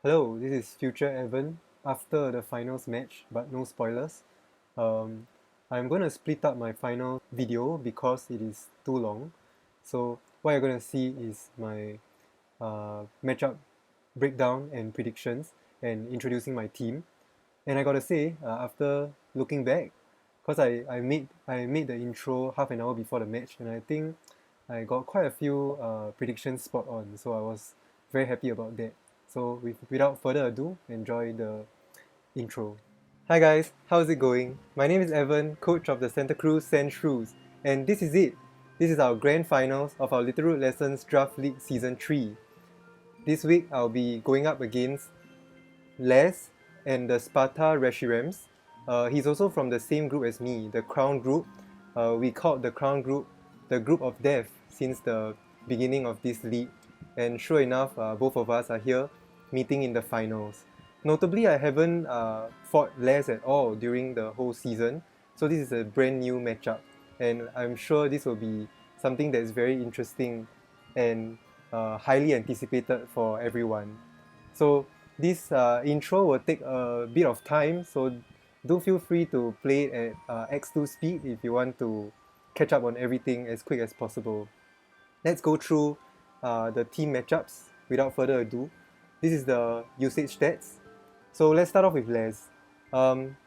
Hello, this is Future Evan after the finals match, but no spoilers. Um, I'm going to split up my final video because it is too long. So, what you're going to see is my matchup breakdown and predictions and introducing my team. And I gotta say, after looking back, because I made the intro half an hour before the match, and I think I got quite a few predictions spot on, so I was very happy about that. So without further ado, enjoy the intro. Hi guys, how's it going? My name is Evan, coach of the Santa Cruz Sand Shrews, and this is it. This is our grand finals of our Literal Lessons Draft League Season 3. This week I'll be going up against Les and the Sparta Reshirams. He's also from the same group as me, the Crown Group. We called the Crown Group the Group of Death since the beginning of this league. And sure enough, both of us are here meeting in the finals. Notably, I haven't fought Les at all during the whole season, so this is a brand new matchup. And I'm sure this will be something that is very interesting and highly anticipated for everyone. So this intro will take a bit of time, so do feel free to play it at X2 speed if you want to catch up on everything as quick as possible. Let's go through the team matchups without further ado. This is the usage stats. So let's start off with Les.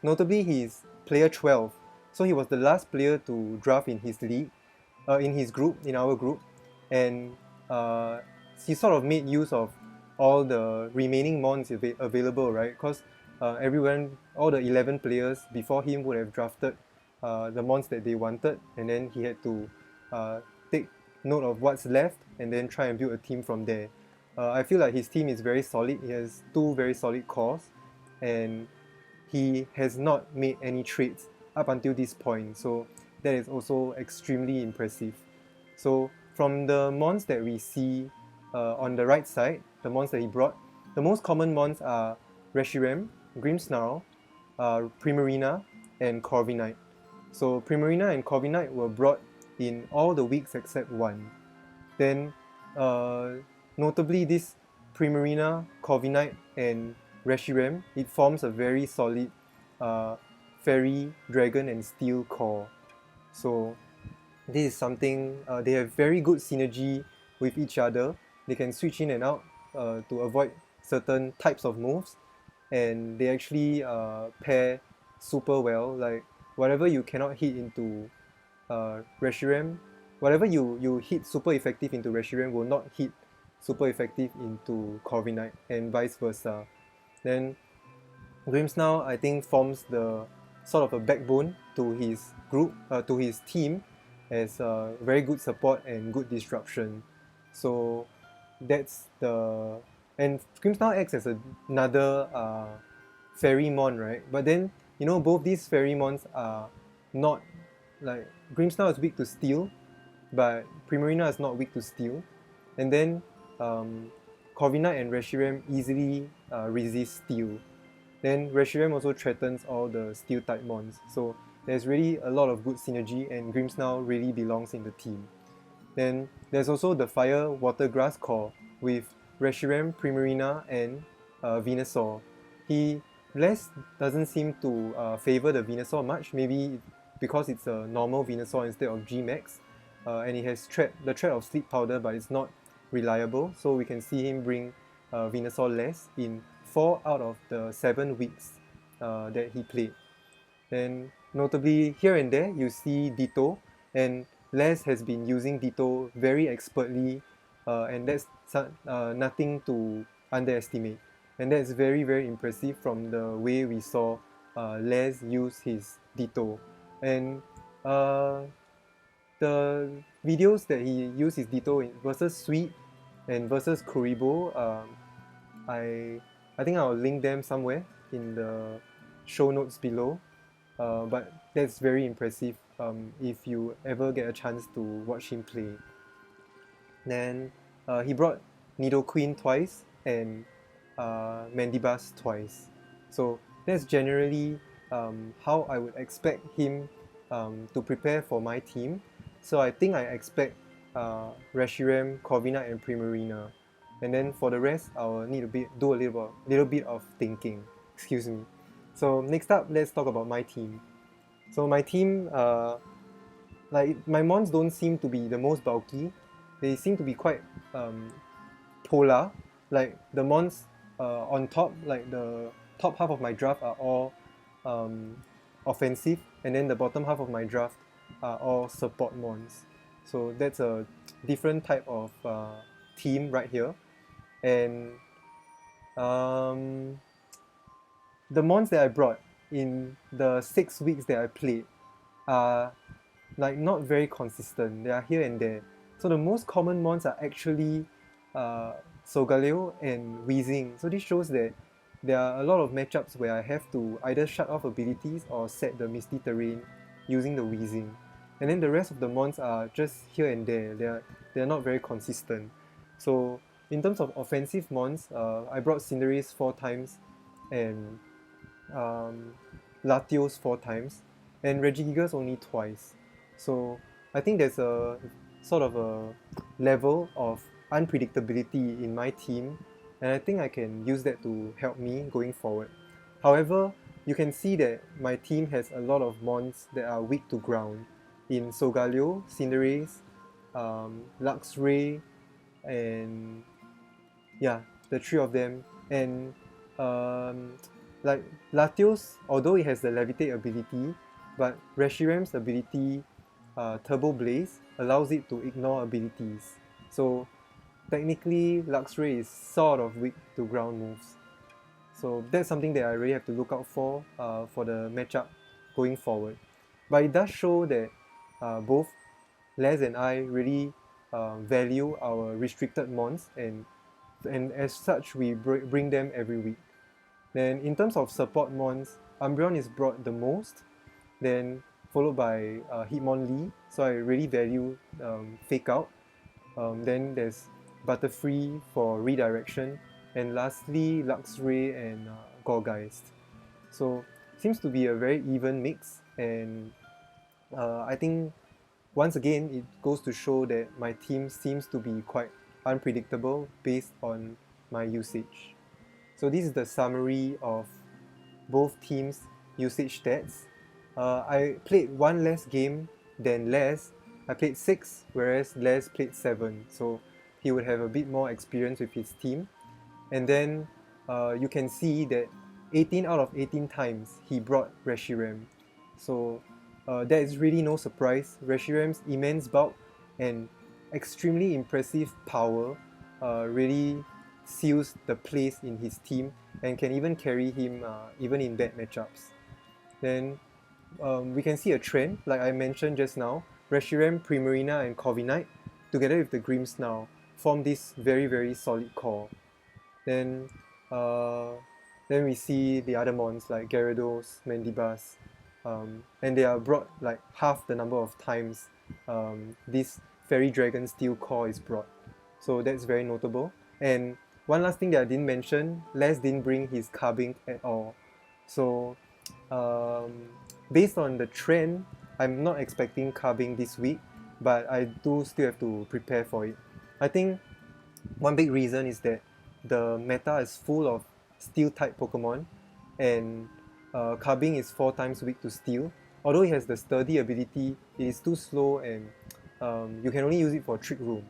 Notably, he's player 12, so he was the last player to draft in his league, in his group, in our group, and he sort of made use of all the remaining mons available, right? Because everyone, all the 11 players before him would have drafted the mons that they wanted, and then he had to take note of what's left and then try and build a team from there. I feel like his team is very solid. He has two very solid cores, and he has not made any trades up until this point. So that is also extremely impressive. So from the mons that we see on the right side, the mons that he brought, the most common mons are Reshiram, Grimmsnarl, Primarina, and Corviknight. So Primarina and Corviknight were brought in all the weeks except one. Then notably this Primarina, Corviknight, and Reshiram, it forms a very solid Fairy, Dragon, and Steel core. So this is something, they have very good synergy with each other. They can switch in and out to avoid certain types of moves, and they actually pair super well. Like whatever you cannot hit into Reshiram, whatever you hit super effective into Reshiram will not hit super effective into Corviknight, and vice versa. Then Grimmsnarl, I think, forms the sort of a backbone to his group, to his team, as very good support and good disruption. So that's the, and Grimmsnarl acts as another Fairy-mon, right? But then both these Fairy-mons are not like, Grimmsnarl is weak to steel, but Primarina is not weak to steel. And then Corviknight and Reshiram easily resist steel. Then Reshiram also threatens all the steel type mons. So there's really a lot of good synergy, and Grimmsnarl really belongs in the team. Then there's also the Fire Water Grass core with Reshiram, Primarina, and Venusaur. Les doesn't seem to favor the Venusaur much, maybe because it's a normal Venusaur instead of G-Max, and it has the threat of Sleep Powder, but it's not reliable, so we can see him bring Venusaur Les in 4 out of the 7 weeks that he played. Then notably here and there you see Ditto, and Les has been using Ditto very expertly, and that's nothing to underestimate. And that's very, very impressive from the way we saw Les use his Ditto. And the videos that he used his Ditto in versus Sweet and versus Kuribo, I think I'll link them somewhere in the show notes below. But that's very impressive if you ever get a chance to watch him play. Then he brought Nidoqueen twice and Mandibas twice. So that's generally how I would expect him to prepare for my team. So I think I expect Reshiram, Corviknight, and Primarina. and then for the rest, I'll need to do a little bit of thinking. Excuse me. So next up, let's talk about my team. So my team, like my mons don't seem to be the most bulky. They seem to be quite um, polar. Like the mons on top, like the top half of my draft are all um, offensive, and then the bottom half of my draft are all support mons. So that's a different type of team right here. And um, the mons that I brought in the 6 weeks that I played are like not very consistent. They are here and there. So the most common mons are actually uh, Solgaleo and Weezing. So this shows that there are a lot of matchups where I have to either shut off abilities or set the Misty Terrain using the Weezing. And then the rest of the mons are just here and there. They're not very consistent. So in terms of offensive mons, I brought Cinderace 4 times and um, Latios 4 times and Regigigas only twice. So I think there's a sort of a level of unpredictability in my team, and I think I can use that to help me going forward. However, you can see that my team has a lot of mons that are weak to ground in Solgaleo, Cinderace, Luxray, and yeah, the three of them. And um, like Latios, although it has the levitate ability, but Reshiram's ability, Turbo Blaze, allows it to ignore abilities. So technically, Luxray is sort of weak to ground moves. So that's something that I really have to look out for the matchup going forward. But it does show that both Les and I really value our restricted mons, and as such we bring them every week. Then in terms of support mons, Umbreon is brought the most, then followed by Hitmonlee, so I really value Fake Out. Then there's Butterfree for redirection, and lastly Luxray and Gourgeist. So seems to be a very even mix, and I think once again it goes to show that my team seems to be quite unpredictable based on my usage. So this is the summary of both teams' usage stats. I played one less game than Les. I played 6, whereas Les played 7. So he would have a bit more experience with his team. And then you can see that 18 out of 18 times he brought Reshiram. So that is really no surprise. Reshiram's immense bulk and extremely impressive power really seals the place in his team and can even carry him even in bad matchups. Then we can see a trend, like I mentioned just now. Reshiram, Primarina, and Corviknight, together with the Grimmsnarl, form this very, very solid core. Then, uh, then we see the other mons like Gyarados, Mandibuzz, and they are brought like half the number of times this Fairy Dragon Steel core is brought. So that's very notable. And one last thing that I didn't mention, Les didn't bring his Carbink at all. So based on the trend, I'm not expecting Carbink this week, but I do still have to prepare for it. I think one big reason is that the meta is full of steel type Pokemon, and Carbink is 4 times weak to steel. Although it has the sturdy ability, it is too slow and you can only use it for Trick Room.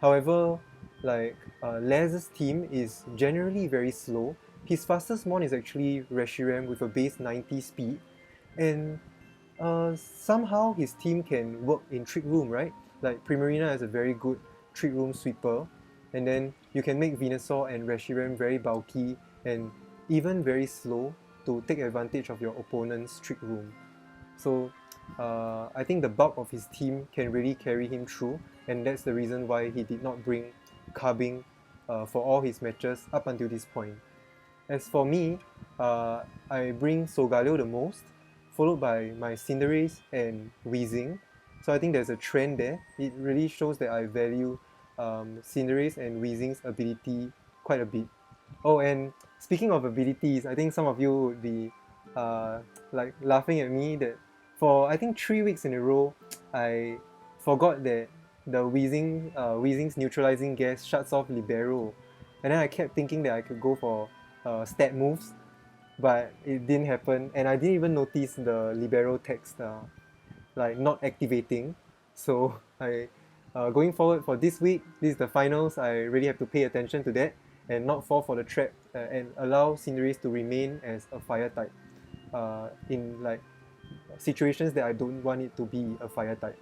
However, like Les's team is generally very slow. His fastest mon is actually Reshiram with a base 90 speed, and somehow his team can work in Trick Room, right? Like Primarina has a very good Trick Room sweeper, and then you can make Venusaur and Reshiram very bulky and even very slow to take advantage of your opponent's Trick Room. So I think the bulk of his team can really carry him through, and that's the reason why he did not bring Carbink for all his matches up until this point. As for me, I bring Solgaleo the most, followed by my Cinderace and Weezing. So I think there's a trend there. It really shows that I value Cinderace and Weezing's ability quite a bit. Oh, and speaking of abilities, I think some of you would be like laughing at me that for I think 3 weeks in a row, I forgot that the Weezing's neutralizing gas shuts off Libero. and then I kept thinking that I could go for stat moves, but it didn't happen, and I didn't even notice the libero text like not activating. So I going forward for this week, this is the finals, I really have to pay attention to that and not fall for the trap and allow Cinderace to remain as a fire type in like situations that I don't want it to be a fire type.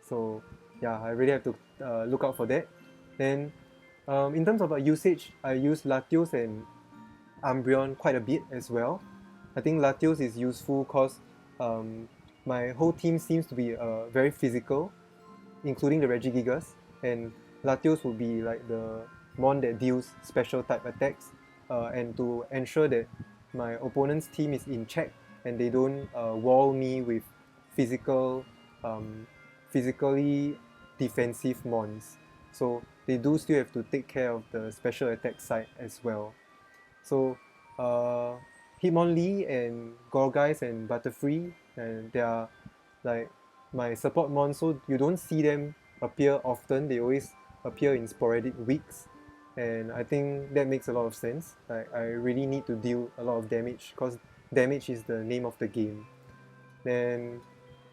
So yeah, I really have to look out for that. Then in terms of usage, I use Latios and Umbreon quite a bit as well. I think Latios is useful because um, my whole team seems to be very physical, including the Regigigas, and Latios will be like the mon that deals special type attacks, and to ensure that my opponent's team is in check and they don't wall me with physical, um, physically defensive mons. So they do still have to take care of the special attack side as well. So uh, Hitmonlee and Gorgeist and Butterfree, and they are like my support mons, so you don't see them appear often. They always appear in sporadic weeks, and I think that makes a lot of sense. Like I really need to deal a lot of damage because damage is the name of the game. Then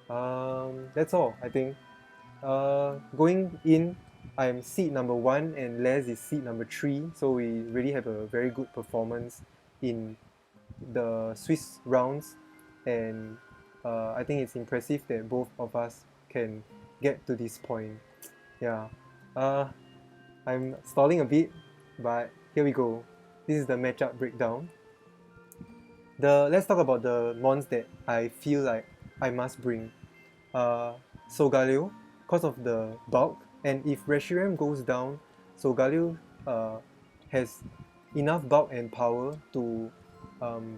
that's all. I think going in, I'm seed number 1 and Les is seed number 3, so we really have a very good performance in the Swiss rounds, and I think it's impressive that both of us can get to this point. Yeah, uh, I'm stalling a bit, but here we go. This is the matchup breakdown. Let's talk about the mons that I feel like I must bring. Solgaleo, because of the bulk, and if Reshiram goes down, Solgaleo has enough bulk and power to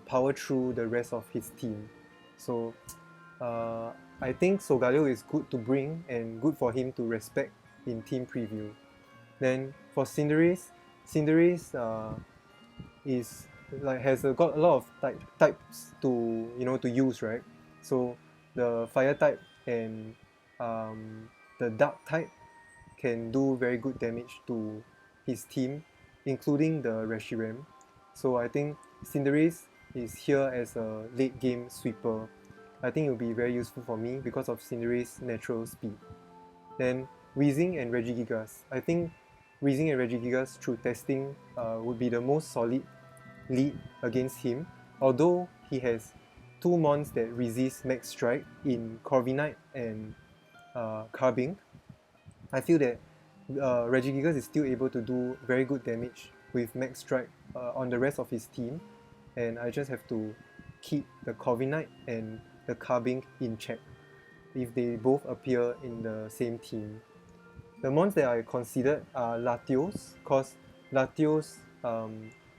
power through the rest of his team. So I think Solgaleo is good to bring and good for him to respect in team preview. Then for Cinderace, Cinderace is like has got a lot of types to to use, right? So the fire type and the dark type can do very good damage to his team, including the Reshiram. So I think Cinderace is here as a late game sweeper. I think it will be very useful for me because of Cinderace's natural speed. Then Weezing and Regigigas. I think Weezing and Regigigas through testing would be the most solid lead against him, although he has two mons that resist Max Strike in Corviknight and Carbink. I feel that Regigigas is still able to do very good damage with Max Strike on the rest of his team, and I just have to keep the Corviknight and the Carbink in check if they both appear in the same team. The mons that I considered are Latios, because Latios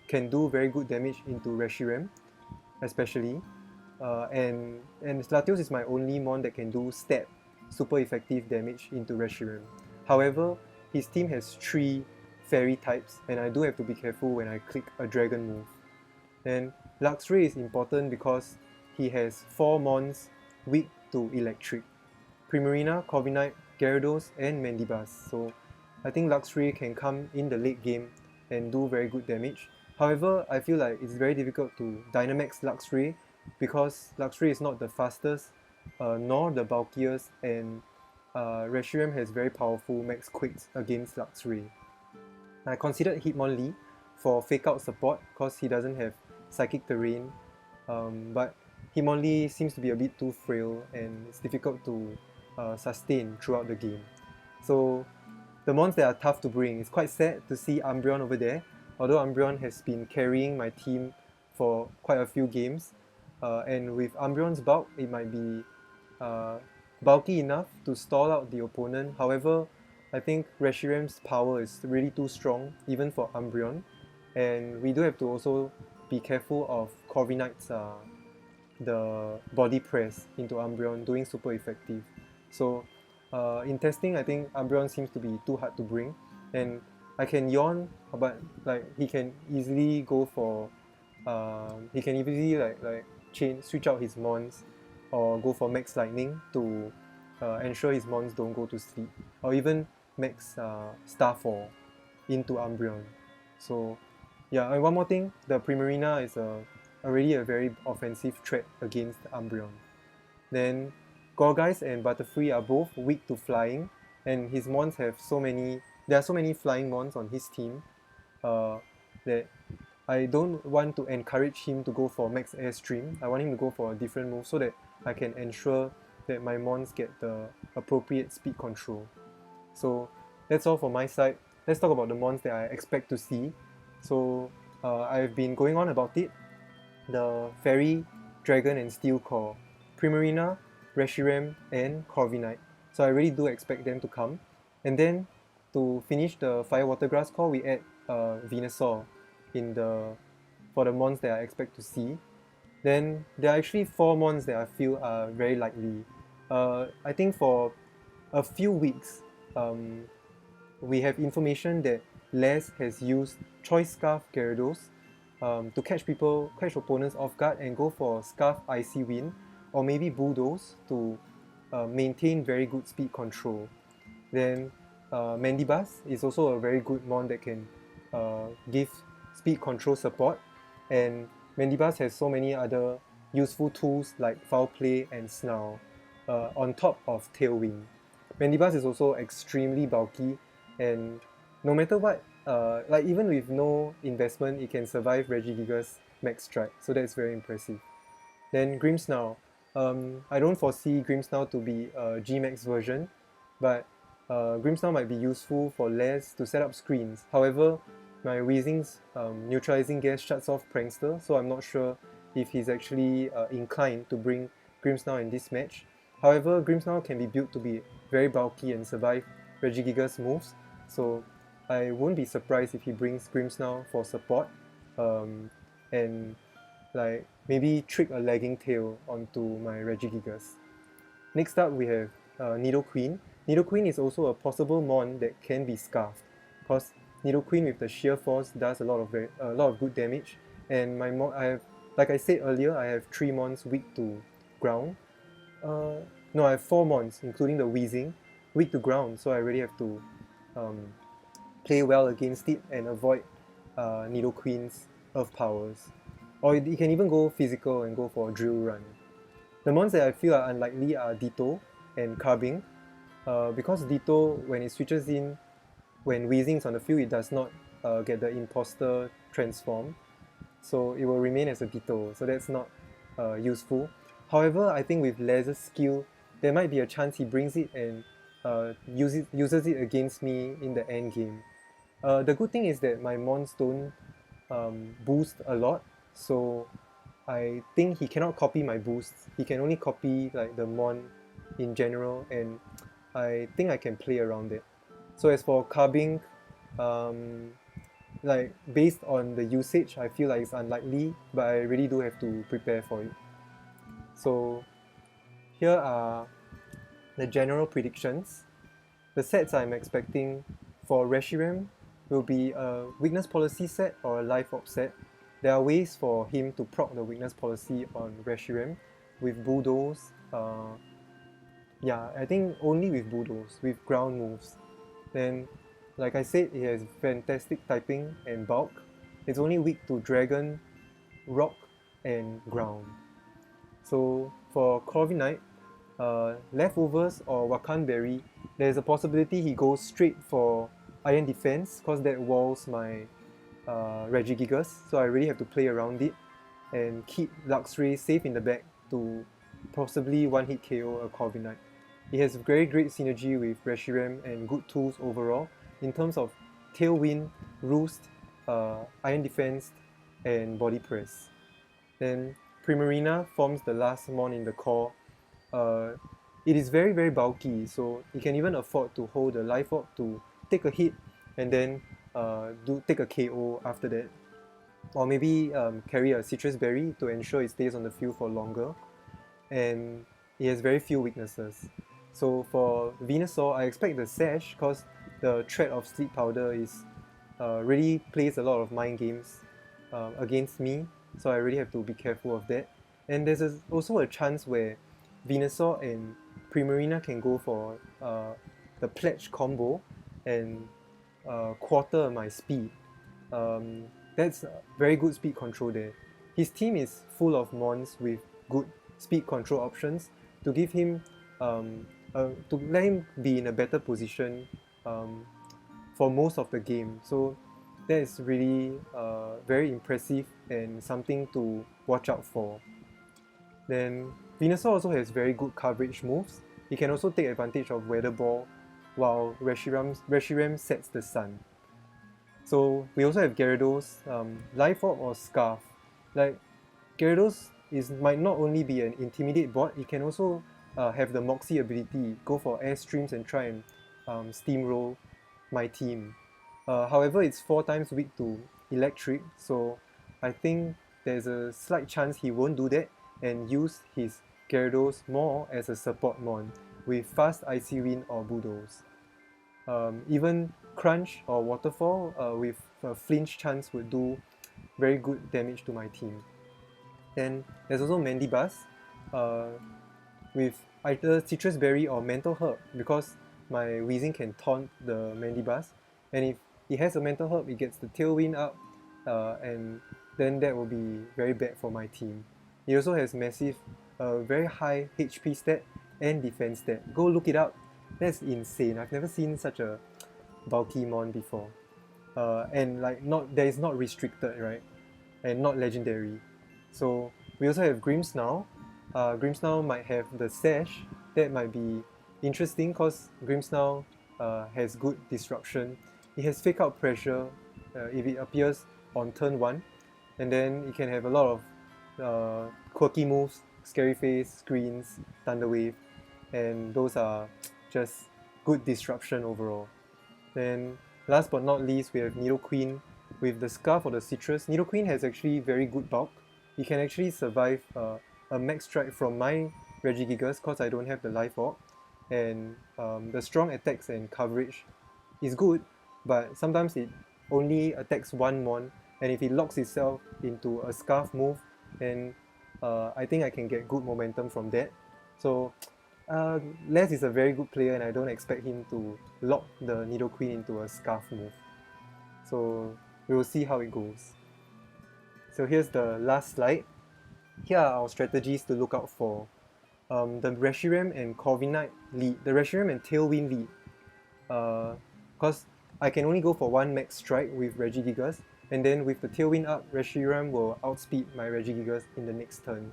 can do very good damage into Reshiram, especially. And Latios is my only mon that can do stab, super effective damage into Reshiram. However, his team has 3 fairy types, and I do have to be careful when I click a dragon move. And Luxray is important because he has 4 mons weak to electric. Primarina, Corviknight, Gyarados, and Mandibuzz. So I think Luxray can come in the late game and do very good damage. However, I feel like it's very difficult to Dynamax Luxray because Luxray is not the fastest nor the bulkiest, and Reshiram has very powerful max quicks against Luxray. I considered Hitmonlee for fake out support because he doesn't have psychic terrain, but Hitmonlee seems to be a bit too frail and it's difficult to sustain throughout the game. So the mons that are tough to bring, it's quite sad to see Umbreon over there, although Umbreon has been carrying my team for quite a few games, and with Umbreon's bulk, it might be bulky enough to stall out the opponent. However, I think Reshiram's power is really too strong, even for Umbreon, and we do have to also be careful of Corviknight's the body press into Umbreon doing super effective. So in testing, I think Umbreon seems to be too hard to bring, and I can yawn, but like he can easily go for he can easily switch out his mons or go for Max Lightning to ensure his mons don't go to sleep, or even Max Starfall into Umbreon. So yeah, and one more thing, the Primarina is already a very offensive threat against Umbreon. Then Gorgeist and Butterfree are both weak to flying, and his mons have there are so many flying mons on his team uh, that I don't want to encourage him to go for max airstream. I want him to go for a different move so that I can ensure that my mons get the appropriate speed control. So that's all for my side. Let's talk about the mons that I expect to see. So I've been going on about it. The Fairy, Dragon and Steel Core, Primarina, Reshiram and Corviknight. So I really do expect them to come. And then to finish the Fire Water Grass Core, we add Venusaur for the mons that I expect to see. Then there are actually 4 mons that I feel are very likely. I think for a few weeks, we have information that Les has used Choice Scarf Gyarados to catch opponents off guard and go for Scarf Icy Wind, or maybe Bulldoze to maintain very good speed control. Then Mandibuzz is also a very good mon that can give speed control support, and Mandibuzz has so many other useful tools like Foul Play and Snarl on top of Tailwind. Mandibuzz is also extremely bulky, and no matter what, like even with no investment, it can survive Regigigas Max Strike, so that's very impressive. Then Grimmsnarl. I don't foresee Grimmsnarl to be a G-Max version, but Grimmsnarl might be useful for Les to set up screens. However, my Weezing's neutralizing gas shuts off Prankster, so I'm not sure if he's actually inclined to bring Grimmsnarl in this match. However, Grimmsnarl can be built to be very bulky and survive Regigigas moves, so I won't be surprised if he brings Grimmsnarl for support and like maybe trick a lagging tail onto my Regigigas. Next up we have Nidoqueen. Nidoqueen is also a possible mon that can be scarfed, because Nidoqueen with the sheer force does a lot of good damage, and like I said earlier, I have 3 mons weak to ground. No, I have 4 mons, including the Weezing, weak to ground, so I really have to play well against it and avoid Nidoqueen's Earth powers. Or you can even go physical and go for a drill run. The mons that I feel are unlikely are Ditto and Carbink, because Ditto, when it switches in, when Weezing's on the field, it does not get the Imposter transform, so it will remain as a Ditto, so that's not useful. However, I think with Les's skill, there might be a chance he brings it and uses it against me in the end game. The good thing is that my mons don't boost a lot, so I think he cannot copy my boosts. He can only copy like the mon in general, and I think I can play around it. So as for Carbink, like based on the usage, I feel like it's unlikely, but I really do have to prepare for it. So here are the general predictions. The sets I'm expecting for Reshiram will be a weakness policy set or a life orb set. There are ways for him to proc the weakness policy on Reshiram with Bulldoze. Yeah, I think only with Bulldoze, with ground moves. Then, like I said, it has fantastic typing and bulk. It's only weak to Dragon, Rock, and Ground. So for Corviknight, Leftovers or Wakan Berry, there's a possibility he goes straight for Iron Defense, because that walls my Regigigas, so I really have to play around it and keep Luxray safe in the back to possibly one-hit KO a Corviknight. It has very great synergy with Reshiram and good tools overall in terms of Tailwind, Roost, Iron Defense, and Body Press. Then Primarina forms the last mon in the core. It is very very bulky, so it can even afford to hold a Life Orb to take a hit and then take a KO after that. Or maybe carry a Citrus Berry to ensure it stays on the field for longer. And it has very few weaknesses. So for Venusaur, I expect the Sash, because the threat of Sleep Powder is really plays a lot of mind games against me, so I really have to be careful of that. And there's also a chance where Venusaur and Primarina can go for the Pledge combo and quarter my speed. That's very good speed control there. His team is full of mons with good speed control options to give him to let him be in a better position um, for most of the game. So that is really very impressive and something to watch out for. Then Venusaur also has very good coverage moves. He can also take advantage of Weather Ball while Reshiram sets the sun. So we also have Gyarados, Life Orb or Scarf. Like Gyarados might not only be an Intimidate bot, it can also have the Moxie ability, go for Airstreams and try and steamroll my team. However, it's 4 times weak to Electric, so I think there's a slight chance he won't do that and use his Gyarados more as a support mon with fast Icy Wind or Bulldoze. Even Crunch or Waterfall with a flinch chance would do very good damage to my team. Then there's also Mandibuzz with either Citrus Berry or Mental Herb because my Weezing can taunt the Mandibuzz, and if he has a Mental Herb, it gets the Tailwind up, and then that will be very bad for my team. He also has massive, very high HP stat and defense stat. Go look it up. That's insane. I've never seen such a bulky mon before. And like that is not restricted, right? And not legendary. So we also have Grimmsnarl. Grimmsnarl might have the Sash. That might be interesting because Grimmsnarl has good disruption. It has Fake Out Pressure if it appears on turn 1. And then it can have a lot of quirky moves, Scary Face, Screens, Thunder Wave. And those are just good disruption overall. Then last but not least, we have Nidoqueen with the Scarf or the Citrus. Nidoqueen has actually very good bulk. It can actually survive a max strike from my Regigigas because I don't have the Life Orb. And the strong attacks and coverage is good, but sometimes it only attacks one mon, and if it locks itself into a Scarf move, then I think I can get good momentum from that. So Les is a very good player and I don't expect him to lock the Nidoqueen into a Scarf move. So we will see how it goes. So here's the last slide. Here are our strategies to look out for. The Reshiram and Corviknight lead. The Reshiram and Tailwind lead. Because I can only go for one max strike with Regigigas, and then with the Tailwind up, Reshiram will outspeed my Regigigas in the next turn.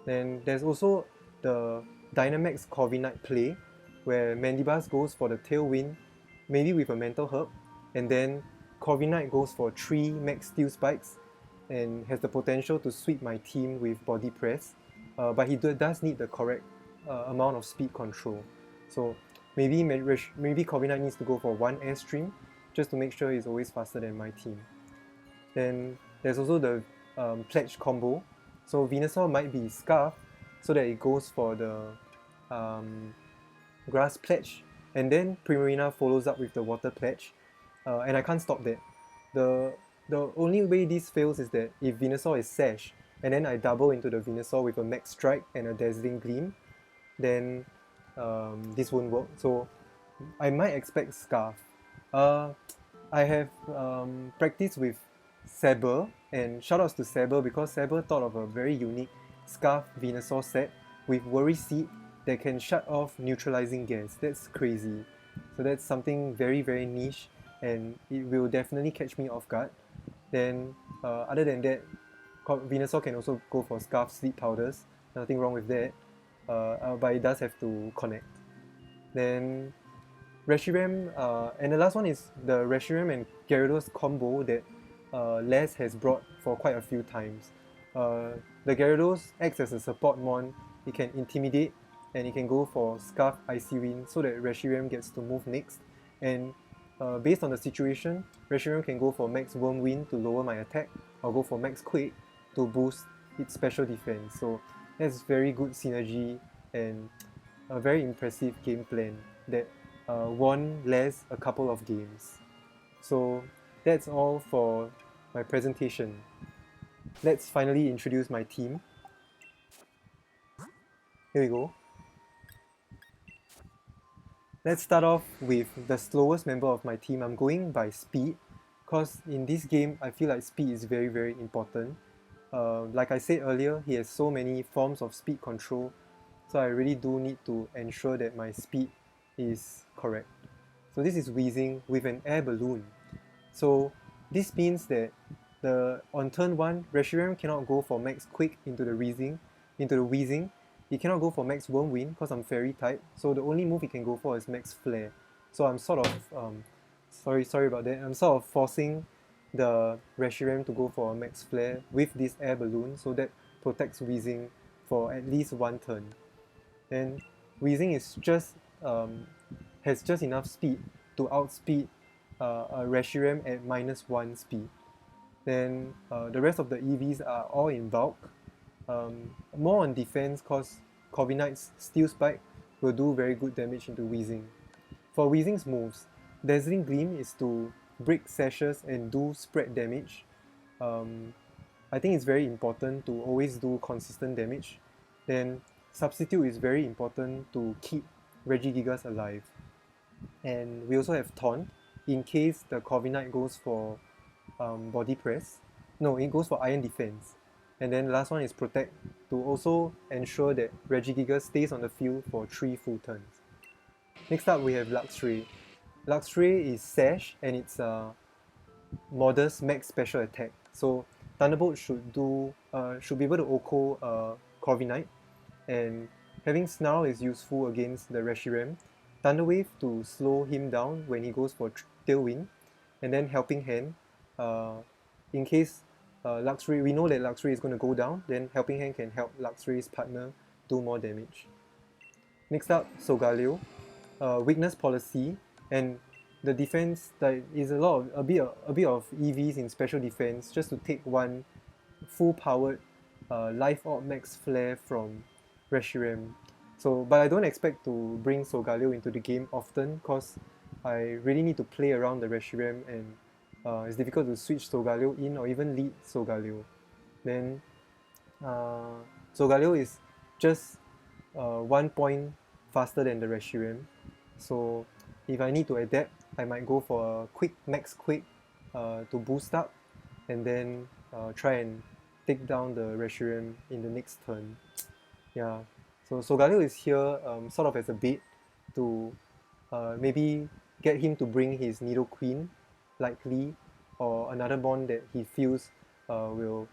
Then there's also the Dynamax Corviknight play, where Mandibuzz goes for the Tailwind, maybe with a Mental Herb, and then Corviknight goes for 3 max Steel Spikes and has the potential to sweep my team with Body Press, but he does need the correct amount of speed control. So maybe Corviknight needs to go for 1 Airstream just to make sure he's always faster than my team. Then there's also the Pledge combo. So Venusaur might be Scarf so that it goes for the Grass Pledge, and then Primarina follows up with the Water Pledge, and I can't stop that. The only way this fails is that if Venusaur is Sash, and then I double into the Venusaur with a Max Strike and a Dazzling Gleam, then this won't work. So I might expect Scarf. I have practiced with Saber, and shoutouts to Saber because Saber thought of a very unique Scarf Venusaur set with Worry Seed that can shut off neutralizing gas. That's crazy. So that's something very very niche, and it will definitely catch me off guard. Then other than that, Venusaur can also go for Scarf Sleep Powders. Nothing wrong with that, but it does have to connect. Then Reshiram, and the last one is the Reshiram and Gyarados combo that Les has brought for quite a few times. The Gyarados acts as a support mon. It can intimidate and it can go for Scarf Icy Wind so that Reshiram gets to move next. And based on the situation, Reshiram can go for Max Worm Wind to lower my attack, or go for Max Quake to boost its special defense. So that's very good synergy and a very impressive game plan that won Les a couple of games. So that's all for my presentation. Let's finally introduce my team. Here we go. Let's start off with the slowest member of my team. I'm going by speed. because in this game I feel like speed is very very important. Like I said earlier, he has so many forms of speed control, so I really do need to ensure that my speed is correct. So this is Wheezing with an air balloon. So this means that on turn 1, Reshiram cannot go for max quick into the Wheezing. He cannot go for max Wormwind because I'm fairy type. So the only move he can go for is max Flare. So I'm sort of sorry about that. I'm sort of forcing the Reshiram to go for a max Flare with this air balloon, so that protects Wheezing for at least one turn. And Wheezing is just has just enough speed to outspeed a Reshiram at -1 speed. Then the rest of the EVs are all in bulk. More on defense cause Corviknight's Steel Spike will do very good damage into Wheezing. For Wheezing's moves, Dazzling Gleam is to break sashes and do spread damage. I think it's very important to always do consistent damage. Then Substitute is very important to keep Regigigas alive. And we also have Taunt in case the Corviknight goes for Body Press. No, it goes for Iron Defense. And then last one is Protect to also ensure that Regigigas stays on the field for 3 full turns. Next up we have Luxray. Luxray is Sash and it's a modest max special attack. So Thunderbolt should be able to OHKO Corviknight, and having Snarl is useful against the Reshiram. Thunderwave to slow him down when he goes for Tailwind, and then Helping Hand. In case Luxray, we know that Luxray is going to go down, then Helping Hand can help Luxray's partner do more damage. Next up, Solgaleo. Weakness Policy, and the defense like is a bit of EVs in special defense just to take one full powered Life Orb Max Flare from Reshiram. So, but I don't expect to bring Solgaleo into the game often because I really need to play around the Reshiram, and it's difficult to switch Solgaleo in or even lead Solgaleo. Then Solgaleo is just 1 point faster than the Reshiram. So if I need to adapt, I might go for a max quick to boost up, and then try and take down the Reshiram in the next turn. Yeah, so Solgaleo is here sort of as a bait to maybe get him to bring his Nidoqueen, likely, or another bond that he feels will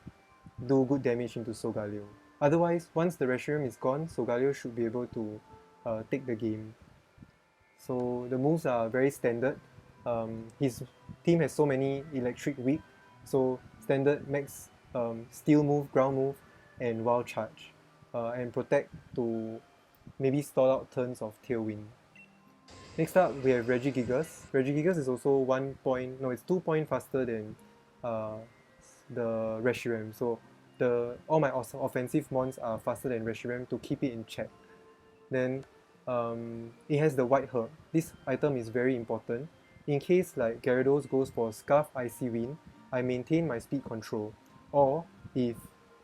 do good damage into Solgaleo. Otherwise, once the Reshiram is gone, Solgaleo should be able to take the game. So the moves are very standard. His team has so many electric weak, so standard max steel move, ground move, and wild charge, and protect to maybe stall out turns of Tailwind. Next up we have Regigigas. Regigigas is also 2 point faster than the Reshiram. So all my offensive mons are faster than Reshiram to keep it in check. Then it has the White Herb. This item is very important. In case like Gyarados goes for Scarf Icy Wind, I maintain my speed control. Or if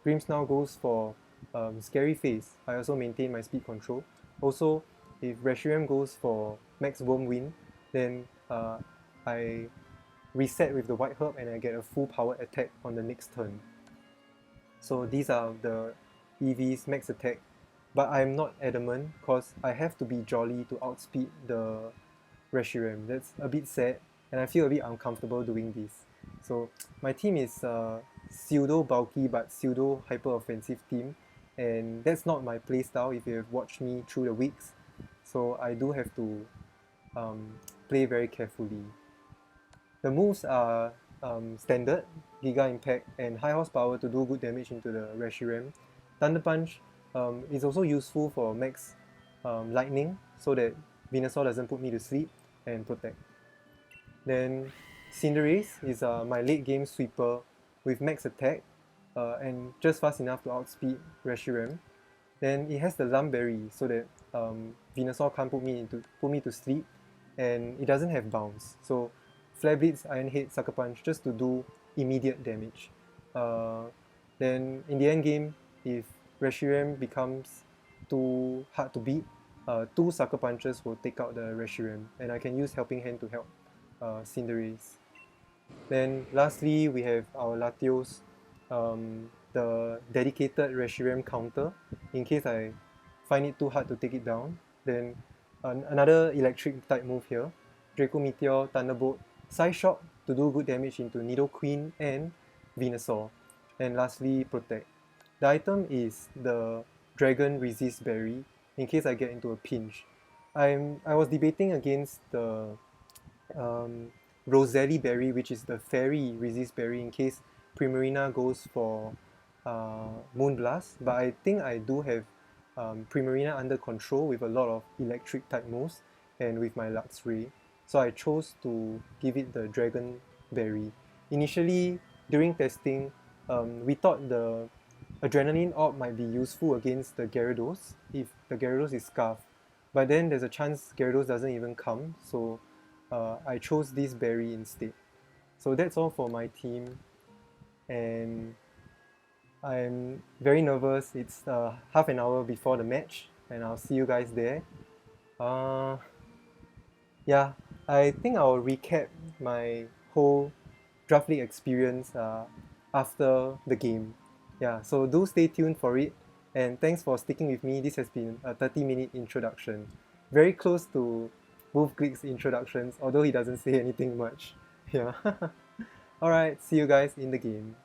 Grimmsnarl goes for Scary Face, I also maintain my speed control. Also, if Reshiram goes for Max Wormwind, then I reset with the White Herb and I get a full power attack on the next turn. So these are the EV's max attack, but I'm not adamant because I have to be jolly to outspeed the Reshiram. That's a bit sad, and I feel a bit uncomfortable doing this. So my team is a pseudo bulky but pseudo hyper offensive team, and that's not my playstyle if you have watched me through the weeks. So I do have to play very carefully. The moves are standard, Giga Impact, and High Horsepower to do good damage into the Reshiram. Thunder Punch is also useful for max lightning so that Venusaur doesn't put me to sleep, and protect. Then Cinderace is my late game sweeper with max attack and just fast enough to outspeed Reshiram. Then it has the Lumberry so that Venusaur can't put me to sleep, and it doesn't have bounce. So Flare Blitz, Iron Head, Sucker Punch just to do immediate damage. Then in the end game, if Reshiram becomes too hard to beat, 2 Sucker Punches will take out the Reshiram, and I can use Helping Hand to help Cinderace. Then lastly, we have our Latios, the dedicated Reshiram counter, in case I find it too hard to take it down. Then another electric type move here, Draco Meteor, Thunderbolt, Psy Shock to do good damage into Nidoqueen and Venusaur. And lastly, Protect. The item is the Dragon Resist Berry, in case I get into a pinch. I was debating against the um, Roselli Berry, which is the Fairy Resist Berry, in case Primarina goes for Moonblast. But I think I do have Primarina under control with a lot of electric type moves and with my Luxray. So I chose to give it the Dragon Berry. Initially, during testing, we thought the Adrenaline Orb might be useful against the Gyarados if the Gyarados is Scarfed. But then there's a chance Gyarados doesn't even come, so I chose this berry instead. So that's all for my team, and I'm very nervous. It's half an hour before the match, and I'll see you guys there. Uh, yeah, I think I'll recap my whole draft league experience after the game. Yeah, so do stay tuned for it, and thanks for sticking with me. This has been a 30-minute introduction. Very close to Wolf Glick's introductions, although he doesn't say anything much. Yeah. Alright, see you guys in the game.